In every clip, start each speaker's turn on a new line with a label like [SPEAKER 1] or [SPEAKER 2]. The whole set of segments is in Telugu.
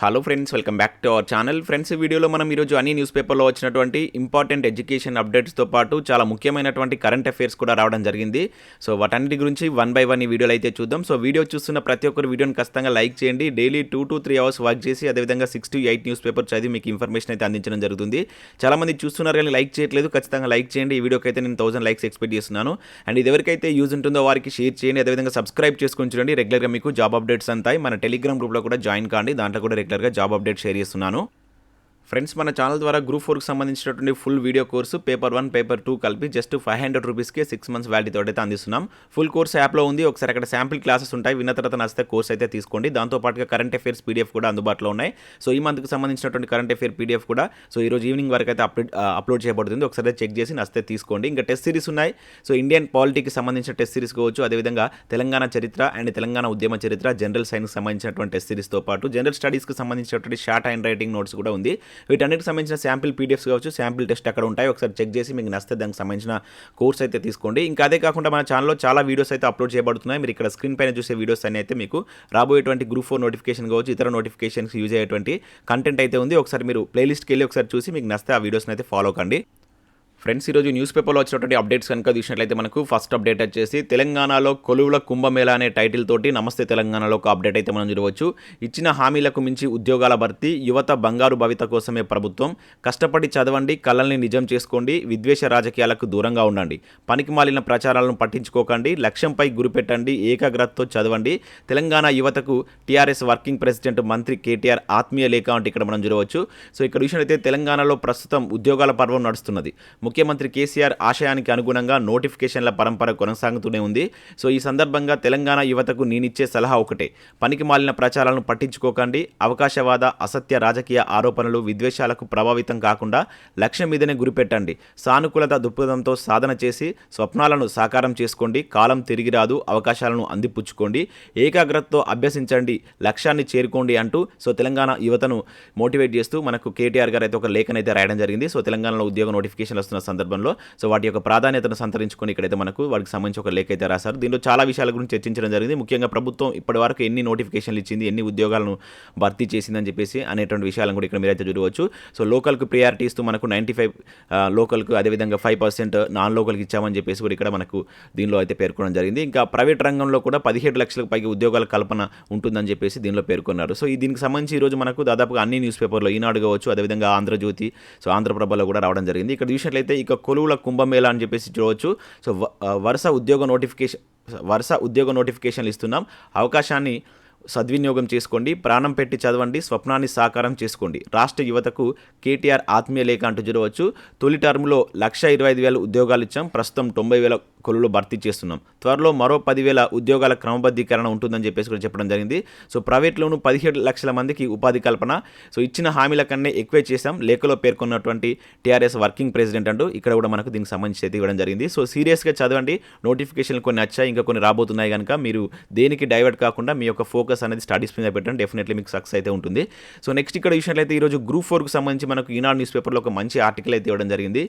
[SPEAKER 1] Hello friends, welcome back to our channel. Friends, ఈ వీడియోలో మనం ఈరోజు అన్ని న్యూస్ పేపర్లో వచ్చినటువంటి ఇంపార్టెంట్ ఎడ్యుకేషన్ అప్డేట్స్తో పాటు చాలా ముఖ్యమైనటువంటి కరెంట్ అఫైర్స్ కూడా రావడం జరిగింది. సో వాటన్నిటి గురించి వన్ బై వన్ ఈ వీడియోలో అయితే చూద్దాం. సో వీడియో చూస్తున్న ప్రతి ఒక్కరు వీడియోని ఖచ్చితంగా లైక్ చేయండి. డైలీ 2 to 3 అవర్స్ వర్క్ చేసి అదేవిధంగా 6 to 8 న్యూస్ పేపర్ చదివి మీకు ఇన్ఫర్మేషన్ అయితే అందించడం జరుగుతుంది. చాలామంది చూస్తున్నారు కానీ లైక్ చేయట్లేదు. ఖచ్చితంగా లైక్ చేయండి. ఈ వీడియోకి అయితే నేను 1000 లైక్స్ ఎక్స్పెక్ట్ చేస్తున్నాను. అండ్ ఇది ఎవరికైతే యూజ్ ఉంటుందో వారికి షేర్ చేయండి. అదేవిధంగా సబ్స్క్రైబ్ చేసుకొని చూడండి. రెగ్యులర్గా మీకు జాబ్ అప్డేట్స్ అంతాయి. మన టెలిగ్రామ్ గ్రూప్లో కూడా జాయిన్ కాండి. దాంట్లో కూడా రెగ్యులర్గా జాబ్ అప్డేట్స్ షేర్ చేస్తున్నాను. ఫ్రెండ్స్, మన ఛానల్ ద్వారా గ్రూప్ 4కి సంబంధించినటువంటి full video course paper 1, paper 2 కలిపి జస్ట్ 500 రూపీస్కే 6 months వ్యాలిడీతో అయితే అందిస్తున్నాం. ఫుల్ కోర్స్ యాప్లో ఉంది. ఒకసారి అక్కడ శాంపిల్ క్లాసెస్ ఉంటాయి. విన్న తర్వాత నచ్చితే కోర్స్ అయితే తీసుకోండి. దాంతోపాటుగా కరెంట్ అఫైర్స్ పీడిఎఫ్ కూడా అందుబాటులో ఉన్నాయి. సో ఈ మంత్కి సంబంధించినటువంటి కరెంట్ అఫైర్ పీడిఎఫ్ కూడా సో ఈరోజు ఈవినింగ్ వరకు అయితే అప్లోడ్ చేయబడుతుంది. ఒకసారి చెక్ చేసి నచ్చితే తీసుకోండి. ఇంకా టెస్ట్ సిరీస్ ఉన్నాయి. సో ఇండియన్ పాలిటీకి సంబంధించిన టెస్ట్ సిరీస్ కావచ్చు, అదేవిధంగా తెలంగాణ చరిత్ర అండ్ తెలంగాణ ఉద్యమ చరిత్ర, జనరల్ సైన్స్కి సంబంధించినటువంటి టెస్ట్ సిరీస్తో పాటు జనరల్ స్టడీస్కి సంబంధించినటువంటి షార్ట్ హ్యాండ్ రైటింగ్ నోట్స్ కూడా ఉంది. వీటన్నిటికి సంబంధించిన శాంపిల్ పీడిఎఫ్స్ కావచ్చు, శాంపిల్ టెస్ట్ అక్కడ ఉంటాయి. ఒకసారి చెక్ చేసి మీకు నచ్చితే దానికి సంబంధించిన కోర్స్ అయితే తీసుకోండి. ఇంకా అదే కాకుండా మన ఛానల్లో చాలా వీడియోస్ అయితే అప్లోడ్ చేయబడుతున్నాయి. మీరు ఇక్కడ స్క్రీన్ పైన చూసే వీడియోస్ అన్ని అయితే మీకు రాబోయేటువంటి గ్రూప్ 4 నోటిఫికేషన్ కావచ్చు, ఇతర నోటిఫికేషన్స్ యూజ్ అయ్యేటువంటి కంటెంట్ అయితే ఉంది. ఒకసారి మీరు ప్లేలిస్ట్కి వెళ్ళి ఒకసారి చూసి మీకు నచ్చితే ఆ వీడియోస్ని అయితే ఫాలో కండి. ఫ్రెండ్స్, ఈరోజు న్యూస్ పేపర్లో వచ్చినటువంటి అప్డేట్స్ కనుక చూసినట్లయితే మనకు ఫస్ట్ అప్డేట్ వచ్చేసి తెలంగాణలో కొలువుల కుంభమేళా అనే టైటిల్ తోటి నమస్తే తెలంగాణలో ఒక అప్డేట్ అయితే మనం చూడవచ్చు. ఇచ్చిన హామీలకు మించి ఉద్యోగాల భర్తీ, యువత బంగారు భవిత కోసమే ప్రభుత్వం, కష్టపడి చదవండి, కళల్ని నిజం చేసుకోండి, విద్వేష రాజకీయాలకు దూరంగా ఉండండి, పనికి మాలిన ప్రచారాలను పట్టించుకోకండి, లక్ష్యంపై గురిపెట్టండి, ఏకాగ్రతతో చదవండి, తెలంగాణ యువతకు టీఆర్ఎస్ వర్కింగ్ ప్రెసిడెంట్ మంత్రి కేటీఆర్ ఆత్మీయ లేఖ అంటే ఇక్కడ మనం చూడవచ్చు. సో ఇక్కడ చూసినట్లయితే తెలంగాణలో ప్రస్తుతం ఉద్యోగాల పర్వం నడుస్తున్నది. ముఖ్యమంత్రి కేసీఆర్ ఆశయానికి అనుగుణంగా నోటిఫికేషన్ల పరంపర కొనసాగుతూనే ఉంది. సో ఈ సందర్భంగా తెలంగాణ యువతకు నేనిచ్చే సలహా ఒకటే, పనికి మాలిన ప్రచారాలను పట్టించుకోకండి, అవకాశవాద అసత్య రాజకీయ ఆరోపణలు విద్వేషాలకు ప్రభావితం కాకుండా లక్ష్యం మీదనే గురిపెట్టండి, సానుకూలత దృక్పథంతో సాధన చేసి స్వప్నాలను సాకారం చేసుకోండి, కాలం తిరిగి రాదు, అవకాశాలను అందిపుచ్చుకోండి, ఏకాగ్రతతో అభ్యసించండి, లక్ష్యాన్ని చేరుకోండి అంటూ సో తెలంగాణ యువతను మోటివేట్ చేస్తూ మనకు కేటీఆర్ గారు అయితే ఒక లేఖనైతే రాయడం జరిగింది. సో తెలంగాణలో ఉద్యోగ నోటిఫికేషన్ వస్తున్న సందర్భంలో సో వాటి యొక్క ప్రాధాన్యతను సంతరించుకొని ఇక్కడైతే మనకు వాటికి సంబంధించి ఒక లేఖ అయితే రాశారు. దీనిలో చాలా విషయాల గురించి చర్చించడం జరిగింది. ముఖ్యంగా ప్రభుత్వం ఇప్పటి వరకు ఎన్ని నోటిఫికేషన్లు ఇచ్చింది, ఎన్ని ఉద్యోగాలను భర్తీ చేసిందని చెప్పేసి అనేటువంటి విషయాలను కూడా ఇక్కడ మీరైతే చూడవచ్చు. సో లోకల్కు ప్రియారిటీ ఇస్తూ మనకు 95 లోకల్కు, అదేవిధంగా 5% నాన్ లోకల్కి ఇచ్చామని చెప్పేసి కూడా ఇక్కడ మనకు దీనిలో అయితే పేర్కొనడం జరిగింది. ఇంకా ప్రైవేట్ రంగంలో కూడా 17 లక్షలకు పైగా ఉద్యోగాల కల్పన ఉంటుందని చెప్పేసి దీనిలో పేర్కొన్నారు. సో దీనికి సంబంధించి ఈరోజు మనకు దాదాపుగా అన్ని న్యూస్ పేపర్లో ఈనాడు కావచ్చు, అదేవిధంగా ఆంధ్రజ్యోతి, సో ఆంధ్రప్రభలో కూడా రావడం జరిగింది. ఇక్కడ చూసినట్లయితే ఇక కొలువుల కుంభమేళా అని చెప్పేసి చూడవచ్చు. సో వరుస ఉద్యోగ నోటిఫికేషన్లు ఇస్తున్నాం, అవకాశాన్ని సద్వినియోగం చేసుకోండి, ప్రాణం పెట్టి చదవండి, స్వప్నాన్ని సాకారం చేసుకోండి, రాష్ట్ర యువతకు కేటీఆర్ ఆత్మీయ లేఖ అంటూ చూడవచ్చు. తొలి టర్మ్లో 125,000 ఉద్యోగాలు ఇచ్చాం, ప్రస్తుతం 90,000 కొలువులు భర్తీ చేస్తున్నాం, త్వరలో మరో 10,000 ఉద్యోగాల క్రమబద్ధీకరణ ఉంటుందని చెప్పేసి కూడా చెప్పడం జరిగింది. సో ప్రైవేట్లోనూ 17 లక్షల మందికి ఉపాధి కల్పన, సో ఇచ్చిన హామీల కన్నా ఎక్కువే చేశాం, లేఖలో పేర్కొన్నటువంటి టీఆర్ఎస్ వర్కింగ్ ప్రెసిడెంట్ అంటూ ఇక్కడ కూడా మనకు దీనికి సంబంధించి అయితే ఇవ్వడం జరిగింది. సో సీరియస్గా చదవండి, నోటిఫికేషన్లు కొన్ని వచ్చాయి, ఇంకా కొన్ని రాబోతున్నాయి కనుక మీరు దేనికి డైవర్ట్ కాకుండా మీ యొక్క ఫోకస్ అనేది స్టడీస్ మీద పెట్టండి, డెఫినెట్లీ మీకు సక్సెస్ అయితే ఉంటుంది. సో నెక్స్ట్ ఇక్కడ చూసినట్లయితే ఈరోజు గ్రూప్ 4కు సంబంధించి మనకు ఈనాడు న్యూస్ పేపర్లో ఒక మంచి ఆర్టికల్ అయితే ఇవ్వడం జరిగింది.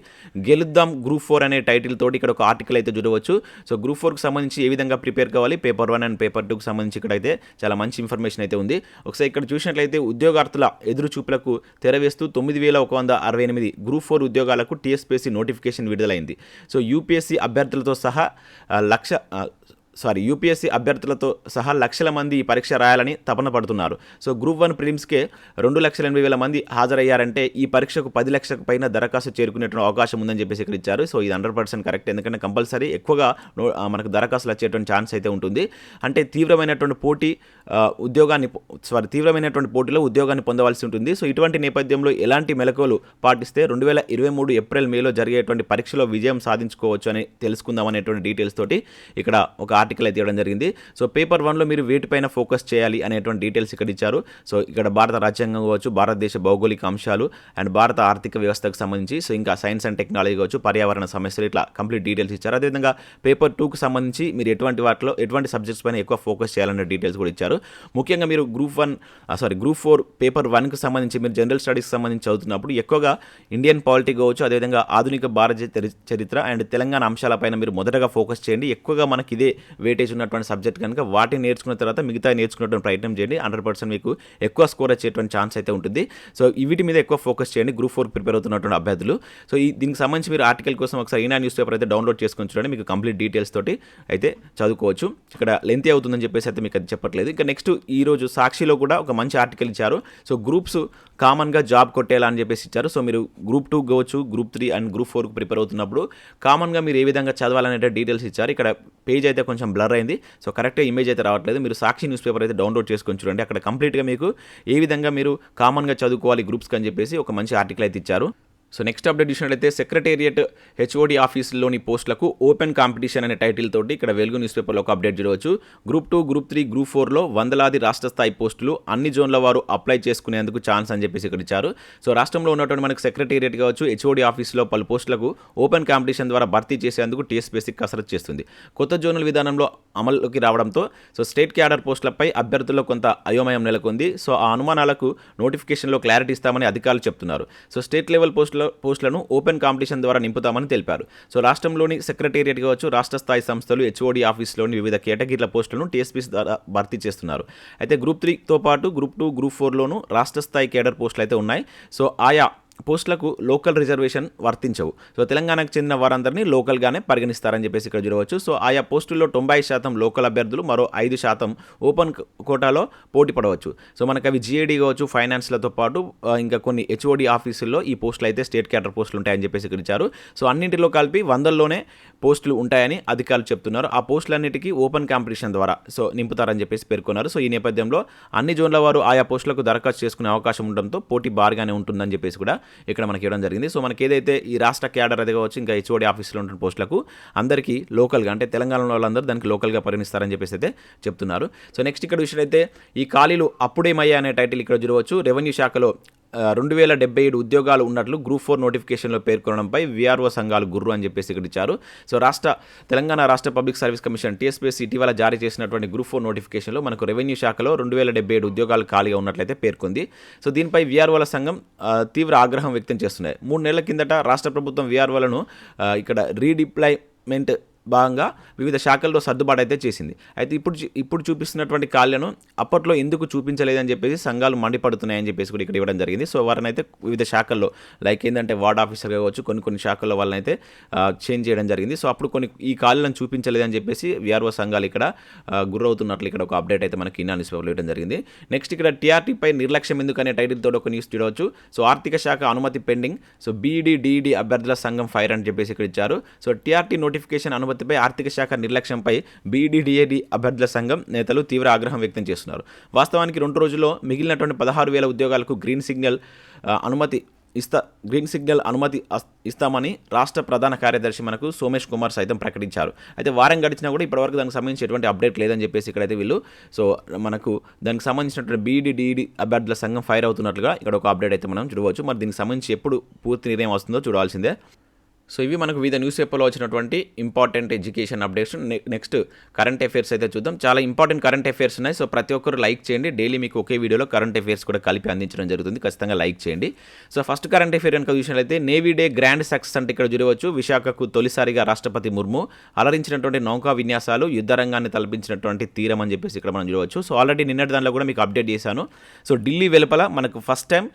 [SPEAKER 1] గెలుద్దాం గ్రూప్ 4 అనే టైటిల్ తోటి ఇక్కడ ఒక ఆర్టికల్ అయితే చూడవచ్చు. సో గ్రూప్ 4కు సంబంధించి ఏ విధంగా ప్రిపేర్ కావాలి, పేపర్ 1 అండ్ పేపర్ 2కు సంబంధించి ఇక్కడైతే చాలా మంచి ఇన్ఫర్మేషన్ అయితే ఉంది. ఒకసారి ఇక్కడ చూసినట్లయితే ఉద్యోగార్థుల ఎదురు చూపులకు తెరవేస్తూ 9,168 గ్రూప్ 4 ఉద్యోగాలకు TSPSC నోటిఫికేషన్ విడుదలైంది. సో యూపీఎస్సీ అభ్యర్థులతో సహా లక్షల మంది ఈ పరీక్ష రాయాలని తపన పడుతున్నారు. సో గ్రూప్ 1 ప్రిలిమ్స్కే 2,80,000 మంది హాజరయ్యారంటే ఈ పరీక్షకు 10 లక్షలకు పైన దరఖాస్తు చేరుకునేటువంటి అవకాశం ఉందని చెప్పేసి ఇక్కడ ఇచ్చారు. సో ఇది 100% కరెక్ట్, ఎందుకంటే కంపల్సరీ ఎక్కువగా మనకు దరఖాస్తులు వచ్చేటువంటి ఛాన్స్ అయితే ఉంటుంది. అంటే తీవ్రమైనటువంటి పోటీలో ఉద్యోగాన్ని పొందవలసి ఉంటుంది. సో ఇటువంటి నేపథ్యంలో ఎలాంటి మెలకువలు పాటిస్తే 2023 ఏప్రిల్ మేలో జరిగేటువంటి పరీక్షలో విజయం సాధించుకోవచ్చు అని తెలుసుకుందాం అనేటువంటి డీటెయిల్స్ తోటి ఇక్కడ ఒక ఆర్టికల్ అయితే ఇవ్వడం జరిగింది. సో పేపర్ 1లో మీరు వీటిపైన ఫోకస్ చేయాలి అనేటువంటి డీటెయిల్స్ ఇక్కడ ఇచ్చారు. సో ఇక్కడ భారత రాజ్యాంగం కావచ్చు, భారతదేశ భౌగోళిక అంశాలు అండ్ భారత ఆర్థిక వ్యవస్థకు సంబంధించి, సో ఇంకా సైన్స్ అండ్ టెక్నాలజీ కావచ్చు, పర్యావరణ సమస్యలు, ఇట్లా కంప్లీట్ డీటెయిల్స్ ఇచ్చారు. అదేవిధంగా పేపర్ 2కు సంబంధించి మీరు ఎటువంటి సబ్జెక్ట్స్ పైన ఎక్కువ ఫోకస్ చేయాలనే డీటెయిల్స్ కూడా ఇచ్చారు. ముఖ్యంగా మీరు గ్రూప్ 4 పేపర్ 1కి సంబంధించి మీరు జనరల్ స్టడీస్కి సంబంధించి చదువుతున్నప్పుడు ఎక్కువగా ఇండియన్ పాలిటీ కావచ్చు, అదేవిధంగా ఆధునిక భారత చరిత్ర అండ్ తెలంగాణ అంశాలపైన మీరు మొదటగా ఫోకస్ చేయండి. ఎక్కువగా మనకి ఇదే వెయిటేజ్ ఉన్నటువంటి సబ్జెక్ట్ కనుక వాటిని నేర్చుకున్న తర్వాత మిగతా నేర్చుకునేటువంటి ప్రయత్నం చేయండి. 100% మీకు ఎక్కువ స్కోర్ వచ్చేటువంటి ఛాన్స్ అయితే ఉంటుంది. సో వీటి మీద ఎక్కువ ఫోకస్ చేయండి గ్రూప్ 4 ప్రిపేర్ అవుతున్నటువంటి అభ్యర్థులు. సో దీనికి సంబంధించి మీరు ఆర్టికల్ కోసం ఒకసారి ఈనా న్యూస్ పేపర్ అయితే డౌన్లోడ్ చేసుకొని చూడండి. మీకు కంప్లీట్ డీటెయిల్స్ తోటి అయితే చదువుకోవచ్చు. ఇక్కడ లెంతీ అవుతుందని చెప్పేసి అయితే మీకు అది చెప్పట్లేదు. ఇంకా నెక్స్ట్ ఈరోజు సాక్షిలో కూడా ఒక మంచి ఆర్టికల్ ఇచ్చారు. సో గ్రూప్స్ కామన్గా జాబ్ కొట్టేలా అని చెప్పేసి ఇచ్చారు. సో మీరు గ్రూప్ 2 కావచ్చు, గ్రూప్ 3 అండ్ గ్రూప్ 4కు ప్రిపేర్ అవుతున్నప్పుడు కామన్గా మీరు ఏ విధంగా చదవాలనే డీటెయిల్స్ ఇచ్చారు. ఇక్కడ పేజ్ అయితే కొంచెం బ్లర్ అయింది. సో కరెక్ట్గా ఇమేజ్ అయితే రావట్లేదు. మీరు సాక్షి న్యూస్ పేపర్ అయితే డౌన్లోడ్ చేసుకొని చూడండి. అక్కడ కంప్లీట్గా మీకు ఏ విధంగా మీరు కామన్గా చదువుకోవాలి గ్రూప్స్కి అని చెప్పేసి ఒక మంచి ఆర్టికల్ అయితే ఇచ్చారు. సో నెక్స్ట్ అప్డేట్ చూసినట్లయితే సెక్రటేరియట్ హెచ్ఓడి ఆఫీసులోని పోస్టులకు ఓపెన్ కాంపిటీషన్ అనే టైటిల్ తోటి ఇక్కడ వెలుగు న్యూస్ పేపర్లో ఒక అప్డేట్ చూడవచ్చు. గ్రూప్ 2, గ్రూప్ 3, గ్రూప్ 4లో వందలాది రాష్ట్ర స్థాయి పోస్టులు అన్ని జోన్ల వారు అప్లై చేసుకునేందుకు ఛాన్స్ అని చెప్పేసి ఇక్కడ ఇచ్చారు. సో రాష్ట్రంలో ఉన్నటువంటి మనకు సెక్రటేరియట్ కావచ్చు, హెచ్ఓడి ఆఫీసులో పలు పోస్టులకు ఓపెన్ కాంపిటీషన్ ద్వారా భర్తీ చేసేందుకు TSPSC కసరత్తు చేస్తుంది. కొత్త జోనల్ విధానంలో అమలులోకి రావడంతో సో స్టేట్ క్యాడర్ పోస్టులపై అభ్యర్థుల్లో కొంత అయోమయం నెలకొంది. సో ఆ అనుమానాలకు నోటిఫికేషన్లో క్లారిటీ ఇస్తామని అధికారులు చెప్తున్నారు. సో స్టేట్ లెవెల్ పోస్టులను ఓపెన్ కాంపిటీషన్ ద్వారా నింపుతామని తెలిపారు. సో రాష్ట్రంలోని సెక్రటేరియట్ కావచ్చు, రాష్ట్ర స్థాయి సంస్థలు హెచ్ఓడి ఆఫీస్లోని వివిధ కేటగిరీల పోస్టులను TSPSC ద్వారా భర్తీ చేస్తున్నారు. అయితే గ్రూప్ 3తో పాటు గ్రూప్ 2, గ్రూప్ 4లోనూ రాష్ట్ర స్థాయి కేడర్ పోస్టులు అయితే ఉన్నాయి. సో ఆయా పోస్టులకు లోకల్ రిజర్వేషన్ వర్తించవు. సో తెలంగాణకు చెందిన వారందరినీ లోకల్గానే పరిగణిస్తారని చెప్పేసి ఇక్కడ చూడవచ్చు. సో ఆయా పోస్టుల్లో 90% లోకల్ అభ్యర్థులు, మరో 5% ఓపెన్ కోటాలో పోటీ పడవచ్చు. సో మనకు అవి GAD కావచ్చు, ఫైనాన్స్లతో పాటు ఇంకా కొన్ని హెచ్ఓడి ఆఫీసుల్లో ఈ పోస్టులు అయితే స్టేట్ క్యాడర్ పోస్టులు ఉంటాయని చెప్పేసి ఇక్కడ ఇచ్చారు. సో అన్నింటిలో కలిపి 100లోనే పోస్టులు ఉంటాయని అధికారులు చెప్తున్నారు. ఆ పోస్టులన్నిటికీ ఓపెన్ కాంపిటీషన్ ద్వారా సో నింపుతారని చెప్పేసి పేర్కొన్నారు. సో ఈ నేపథ్యంలో అన్ని జోన్ల వారు ఆయా పోస్టులకు దరఖాస్తు చేసుకునే అవకాశం ఉండడంతో పోటీ భారీగానే ఉంటుందని చెప్పేసి కూడా ఇక్కడ మనకి ఇవ్వడం జరిగింది. సో మనకి ఏదైతే ఈ రాష్ట్ర క్యాడర్ అది కావచ్చు, ఇంకా హెచ్ఓడి ఆఫీసులో ఉన్న పోస్టులకు అందరికీ లోకల్గా అంటే తెలంగాణలో వాళ్ళందరూ దానికి లోకల్గా పరిగణిస్తారని చెప్పేసి అయితే చెప్తున్నారు. సో నెక్స్ట్ ఇక్కడ విషయం అయితే ఈ ఖాళీలు అప్పుడేమయ్యా అనే టైటిల్ ఇక్కడ చూడవచ్చు. రెవెన్యూ శాఖలో 2077 ఉద్యోగాలు ఉన్నట్లు గ్రూప్ 4 నోటిఫికేషన్లో పేర్కొనడంపై VRO సంఘాలు గుర్రు అని చెప్పేసి ఇక్కడ ఇచ్చారు. సో తెలంగాణ రాష్ట్ర పబ్లిక్ సర్వీస్ కమిషన్ TSPSC ఇటీవల జారీ చేసినటువంటి గ్రూప్ 4 నోటిఫికేషన్లో మనకు రెవెన్యూ శాఖలో 2077 ఉద్యోగాలు ఖాళీగా ఉన్నట్లయితే పేర్కొంది. సో దీనిపై VROల సంఘం తీవ్ర ఆగ్రహం వ్యక్తం చేస్తున్నాయి. 3 నెలల కిందట రాష్ట్ర ప్రభుత్వం VROలను ఇక్కడ రీడిప్లాయ్మెంట్ భాగంగా వివిధ శాఖల్లో సర్దుబాటు అయితే చేసింది. అయితే ఇప్పుడు చూపిస్తున్నటువంటి ఖాళీలను అప్పట్లో ఎందుకు చూపించలేదని చెప్పేసి సంఘాలు మండిపడుతున్నాయని చెప్పేసి కూడా ఇక్కడ ఇవ్వడం జరిగింది. సో వారిని అయితే వివిధ శాఖల్లో లైక్ ఏంటంటే వార్డ్ ఆఫీసర్ కావచ్చు, కొన్ని శాఖల్లో వాళ్ళని అయితే చేంజ్ చేయడం జరిగింది. సో అప్పుడు ఈ ఖాళీలను చూపించలేదని చెప్పేసి VRO సంఘాలు ఇక్కడ గురవుతున్నట్లు ఇక్కడ ఒక అప్డేట్ అయితే మనకి ఈనా న్యూస్ పేపర్లో ఇవ్వడం జరిగింది. నెక్స్ట్ ఇక్కడ TRTపై నిర్లక్ష్యం ఎందుకు అనే టైటిల్ తోటి ఒక న్యూస్ చూడవచ్చు. సో ఆర్థిక శాఖ అనుమతి పెండింగ్. సో BED, DED అభ్యర్థుల సంఘం ఫైర్ అని చెప్పేసి ఇక్కడ ఇచ్చారు. సో TRT నోటిఫికేషన్ అనుమతిపై ఆర్థిక శాఖ నిర్లక్ష్యంపై BED, DED అభ్యర్థుల సంఘం నేతలు తీవ్ర ఆగ్రహం వ్యక్తం చేస్తున్నారు. వాస్తవానికి 2 రోజుల్లో మిగిలినటువంటి 16,000 ఉద్యోగాలకు గ్రీన్ సిగ్నల్ అనుమతి ఇస్తామని రాష్ట్ర ప్రధాన కార్యదర్శి మనకు సోమేష్ కుమార్ సైతం ప్రకటించారు. అయితే వారం గడిచినా కూడా ఇప్పటివరకు దానికి సంబంధించి ఎటువంటి అప్డేట్ లేదని చెప్పేసి ఇక్కడైతే వీళ్ళు సో మనకు దానికి సంబంధించినటువంటి BED, DED అభ్యర్థుల సంఘం ఫైర్ అవుతున్నట్లుగా ఇక్కడ ఒక అప్డేట్ అయితే మనం చూడవచ్చు. మరి దీనికి సంబంధించి ఎప్పుడు పూర్తి నిర్ణయం వస్తుందో చూడాల్సిందే. సో ఇవి మనకు వివిధ న్యూస్ పేపర్లో వచ్చినటువంటి important education updates. Next current affairs అయితే చూద్దాం. చాలా ఇంపార్టెంట్ కరెంట్ అఫైర్స్ ఉన్నాయి. సో ప్రతి ఒక్కరు లైక్ చేయండి. డైలీ మీకు ఒకే వీడియోలో కరెంట్ అఫైర్స్ కూడా కలిపి అందించడం జరుగుతుంది. ఖచ్చితంగా లైక్ చేయండి. సో ఫస్ట్ కరెంట్ అఫైర్ కనుక చూసినట్లయితే నేవీ డే గ్రాండ్ సక్సెస్ అంటే ఇక్కడ చూడవచ్చు. విశాఖకు తొలిసారిగా రాష్ట్రపతి ముర్ము అలరించినటువంటి నౌకా విన్యాసాలు, యుద్ధ రంగాన్ని తలపించినటువంటి తీరం అని చెప్పేసి ఇక్కడ మనం చూడవచ్చు. సో ఆల్రెడీ నిన్నటి దానిలో కూడా మీకు అప్డేట్ చేశాను. సో ఢిల్లీ వెలుపల మనకు ఫస్ట్ టైం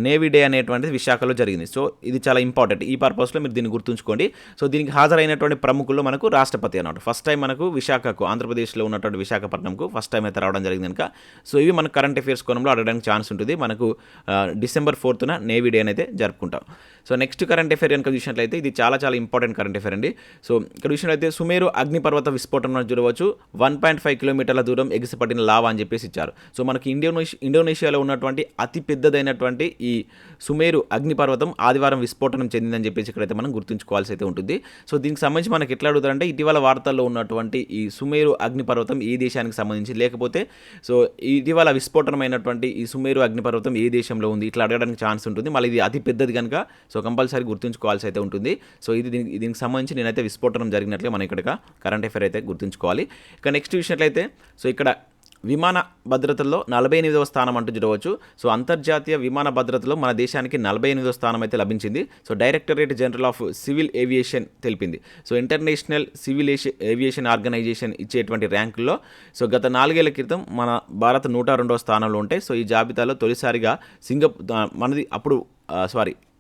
[SPEAKER 1] నేవీ డే అనేటువంటిది విశాఖలో జరిగింది. సో ఇది చాలా ఇంపార్టెంట్. ఈ పర్పస్లో మీరు దీన్ని గుర్తుంచుకోండి. సో దీనికి హాజరైనటువంటి ప్రముఖుల్లో మనకు రాష్ట్రపతి అన్నమాట. ఫస్ట్ టైం మనకు విశాఖకు, ఆంధ్రప్రదేశ్లో ఉన్నటువంటి విశాఖపట్నంకు ఫస్ట్ టైం అయితే రావడం జరిగింది కనుక సో ఇవి మనకు కరెంట్ అఫైర్స్ కోణంలో అడగడానికి ఛాన్స్ ఉంటుంది. మనకు December 4th నేవీ డే అయితే జరుపుకుంటాం. సో నెక్స్ట్ కరెంట్ అఫైర్ కనుక చూసినట్లయితే ఇది చాలా చాలా ఇంపార్టెంట్ కరెంట్ అఫైర్ అండి. సో ఇక్కడ చూసినట్లయితే సుమేరు అగ్నిపర్వత విస్ఫోటనం చూడవచ్చు. 1.5 కిలోమీటర్ల దూరం ఎగిసిపడిన లావా అని చెప్పేసి ఇచ్చారు. సో మనకి ఇండోనేషియాలో ఉన్నటువంటి అతి పెద్దదైనటువంటి ఈ సుమేరు అగ్నిపర్వతం ఆదివారం విస్ఫోటనం చెందిందని చెప్పేసి ఇక్కడైతే మనం గుర్తుంచుకోవాల్సి అయితే ఉంటుంది. సో దీనికి సంబంధించి మనకి ఎట్లా అడుగుతారంటే ఇటీవల వార్తల్లో ఉన్నటువంటి ఈ సుమేరు అగ్నిపర్వతం ఏ దేశానికి సంబంధించి, లేకపోతే సో ఇటీవల విస్ఫోటనమైనటువంటి ఈ సుమేరు అగ్నిపర్వతం ఏ దేశంలో ఉంది, ఇట్లా అడగడానికి ఛాన్స్ ఉంటుంది. మళ్ళీ ఇది అతి పెద్దది కనుక సో కంపల్సరీ గుర్తుంచుకోవాల్సి అయితే ఉంటుంది. సో దీనికి సంబంధించి నేనైతే విస్ఫోటనం జరిగినట్లే మనం ఇక్కడ కరెంట్ అఫైర్ అయితే గుర్తుంచుకోవాలి. ఇక నెక్స్ట్ చూసినట్లయితే సో ఇక్కడ విమాన భద్రతలో 48వ స్థానం అంటూ చూడవచ్చు. సో అంతర్జాతీయ విమాన భద్రతలో మన దేశానికి 48వ స్థానం అయితే లభించింది. So directorate general of civil aviation తెలిపింది. So international civil aviation organisation ఇచ్చేటువంటి ర్యాంకుల్లో సో గత 4 ఏళ్ల క్రితం మన భారత్ 102వ స్థానంలో ఉంటే సో ఈ జాబితాలో తొలిసారిగా మనది అప్పుడు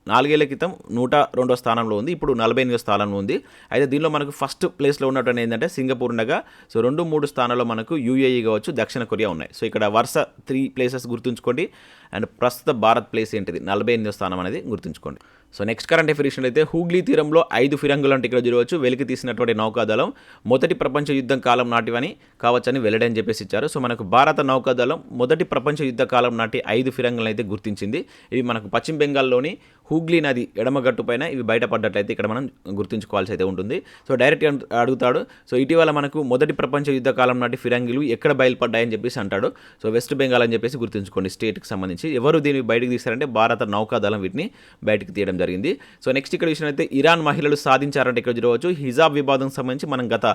[SPEAKER 1] 4 ఏళ్ల క్రితం 102వ స్థానంలో ఉంది. ఇప్పుడు 48వ స్థానంలో ఉంది. అయితే దీనిలో మనకు ఫస్ట్ ప్లేస్లో ఉన్నటువంటి ఏంటంటే సింగపూర్ ఉండగా సో 2-3 స్థానాల్లో మనకు యూఏఈ కావచ్చు, దక్షిణ కొరియా ఉన్నాయి. సో ఇక్కడ వరుస 3 ప్లేసెస్ గుర్తుంచుకోండి. అండ్ ప్రస్తుత భారత్ ప్లేస్ ఏంటిది 48వ స్థానం అనేది గుర్తుంచుకోండి. సో నెక్స్ట్ కరెంట్ అఫైర్ అయితే హూగ్లీ తీరంలో 5 ఫిరంగులు అంటే ఇక్కడ చూడవచ్చు వెలికి తీసినటువంటి నౌకాదళం మొదటి ప్రపంచ యుద్ధం కాలం నాటివని కావచ్చని వెల్లడని చెప్పేసి ఇచ్చారు. సో మనకు భారత నౌకాదళం మొదటి ప్రపంచ యుద్ధ కాలం నాటి 5 ఫిరంగులను అయితే గుర్తించింది. ఇవి మనకు పశ్చిమ బెంగాల్లోని హూగ్లీ నది ఎడమగట్టు పైన ఇవి బయటపడ్డట్లయితే ఇక్కడ మనం గుర్తుంచుకోవాల్సి అయితే ఉంటుంది. సో డైరెక్ట్ అడుగుతాడు. సో ఇటీవల మనకు మొదటి ప్రపంచ యుద్ధ కాలం నాటి ఫిరంగిలు ఎక్కడ బయలుపడ్డాయని చెప్పేసి అంటాడు. సో వెస్ట్ బెంగాల్ అని చెప్పేసి గుర్తుంచుకోండి. స్టేట్కి సంబంధించి ఎవరు దీన్ని బయటకు తీస్తారంటే భారత నౌకాదళం వీటిని బయటకు తీయడం జరిగింది. సో నెక్స్ట్ ఇక్కడ విషయం అయితే ఇరాన్ మహిళలు సాధించారంటే ఇక్కడ చూడవచ్చు హిజాబ్ వివాదం సంబంధించి మనం గత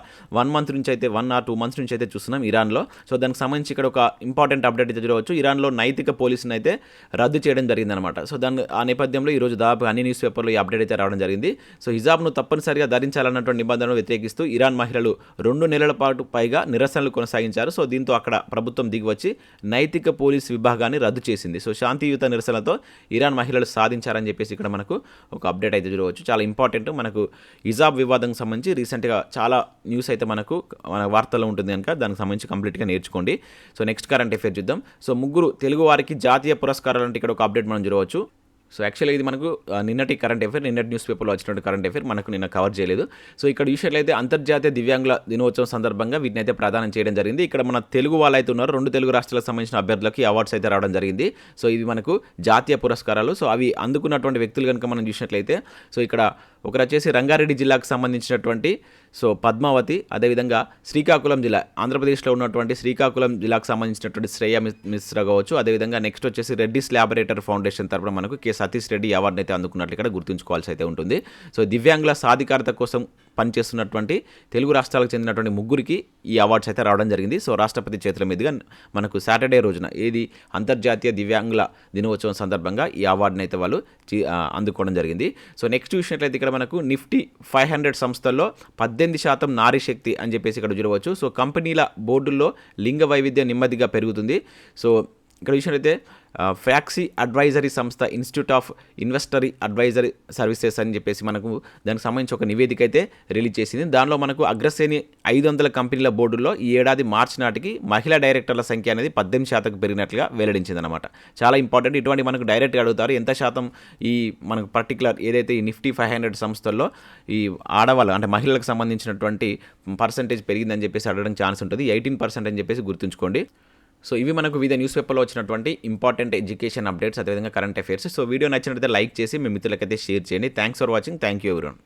[SPEAKER 1] 1 మంత్ నుంచి అయితే 1 or 2 months నుంచి అయితే చూస్తున్నాం ఇరాన్లో. సో దానికి సంబంధించి ఇక్కడ ఒక ఇంపార్టెంట్ అప్డేట్ అయితే చూడవచ్చు. ఇరాన్లో నైతిక పోలీసుని అయితే రద్దు చేయడం జరిగిందనమాట. సో ఆ నేపథ్యంలో ఈరోజు దాదాపు అన్ని న్యూస్ పేపర్లో ఈ అప్డేట్ అయితే రావడం జరిగింది. సో హిజాబ్ను తప్పనిసరిగా ధరించాలన్నటువంటి నిబంధనలు వ్యతిరేకిస్తూ ఇరాన్ మహిళలు 2 నెలల పాటు పైగా నిరసనలు కొనసాగించారు. సో దీంతో అక్కడ ప్రభుత్వం దిగివచ్చి నైతిక పోలీస్ విభాగాన్ని రద్దు చేసింది. సో శాంతియుత నిరసనలతో ఇరాన్ మహిళలు సాధించారని చెప్పేసి ఇక్కడ మనకు ఒక అప్డేట్ అయితే చూడవచ్చు. చాలా ఇంపార్టెంట్. మనకు హిజాబ్ వివాదం సంబంధించి రీసెంట్గా చాలా న్యూస్ అయితే మన వార్తల్లో ఉంటుంది కనుక దానికి సంబంధించి కంప్లీట్గా నేర్చుకోండి. సో నెక్స్ట్ కరెంట్ అఫైర్ చూద్దాం. సో 3 తెలుగు వారికి జాతీయ పురస్కారాలు అంటే ఇక్కడ ఒక అప్డేట్ మనం చూడవచ్చు. సో యాక్చువల్గా ఇది మనకు నిన్నటి కరెంట్ అఫైర్, నిన్నటి న్యూస్ పేపర్లో వచ్చినటువంటి కరెంట్ అఫైర్ మనకు నిన్న కవర్ చేయలేదు. సో ఇక్కడ విషయాలు అయితే అంతర్జాతీయ దివ్యాంగుల దినోత్సవం సందర్భంగా వీటిని అయితే ప్రదానం చేయడం జరిగింది. ఇక్కడ మన తెలుగు వాళ్ళు అయితే ఉన్నారు. 2 తెలుగు రాష్ట్రాలకు సంబంధించిన అభ్యర్థులకి అవార్డ్స్ అయితే రావడం జరిగింది. సో ఇవి మనకు జాతీయ పురస్కారాలు. సో అవి అందుకున్నటువంటి వ్యక్తులు కనుక మనం చూసినట్లయితే సో ఇక్కడ ఒకరు వచ్చేసి రంగారెడ్డి జిల్లాకు సంబంధించినటువంటి సో పద్మావతి, అదేవిధంగా శ్రీకాకుళం జిల్లా ఆంధ్రప్రదేశ్లో ఉన్నటువంటి శ్రీకాకుళం జిల్లాకు సంబంధించినటువంటి శ్రేయ మిశ్రా కావచ్చు. అదేవిధంగా నెక్స్ట్ వచ్చేసి రెడ్డిస్ ల్యాబొరేటరీ ఫౌండేషన్ తరపున మనకు కె సతీష్ రెడ్డి అవార్డుని అయితే అందుకున్నట్లు ఇక్కడ గుర్తుంచుకోవాల్సి అయితే ఉంటుంది. సో దివ్యాంగుల సాధికారత కోసం పనిచేస్తున్నటువంటి తెలుగు రాష్ట్రాలకు చెందినటువంటి 3కి ఈ అవార్డ్స్ అయితే రావడం జరిగింది. సో రాష్ట్రపతి చేతుల మీదుగా మనకు సాటర్డే రోజున ఏది అంతర్జాతీయ దివ్యాంగుల దినోత్సవం సందర్భంగా ఈ అవార్డుని అయితే వాళ్ళు అందుకోవడం జరిగింది. సో నెక్స్ట్ చూసినట్లయితే ఇక్కడ మనకు నిఫ్టీ 500 సంస్థల్లో 18% నారీ శక్తి అని చెప్పేసి ఇక్కడ చూడవచ్చు. సో కంపెనీల బోర్డుల్లో లింగ వైవిధ్యం నెమ్మదిగా పెరుగుతుంది. సో ఇక్కడ విషయంలో ఫ్యాక్సీ అడ్వైజరీ సంస్థ ఇన్స్టిట్యూట్ ఆఫ్ ఇన్వెస్టరీ అడ్వైజరీ సర్వీసెస్ అని చెప్పేసి మనకు దానికి సంబంధించి ఒక నివేదిక అయితే రిలీజ్ చేసింది. దానిలో మనకు అగ్రశ్రేణి 500 కంపెనీల బోర్డుల్లో ఈ ఏడాది మార్చి నాటికి మహిళా డైరెక్టర్ల సంఖ్య అనేది 18% పెరిగినట్లుగా వెల్లడించింది అనమాట. చాలా ఇంపార్టెంట్. ఇటువంటి మనకు డైరెక్ట్గా అడుగుతారు ఎంత శాతం ఈ మనకు పర్టికులర్ ఏదైతే ఈ నిఫ్టీ 500 సంస్థల్లో ఈ ఆడవాళ్ళు అంటే మహిళలకు సంబంధించినటువంటి పర్సంటేజ్ పెరిగిందని చెప్పేసి అడగడం ఛాన్స్ ఉంటుంది. 18% అని చెప్పేసి గుర్తుంచుకోండి. సో ఇవి మనకు వివిధ న్యూస్ పేపర్లో వచ్చినటువంటి ఇంపార్టెంట్ ఎడ్యుకేషన్ అప్డేట్స్, అదేవిధంగా కరెంట్ అఫైర్స్. సో వీడియో నచ్చినట్లయితే లైక్ చేసి మీ మిత్రులకైతే షేర్ చేయండి. Thanks for watching. Thank you everyone.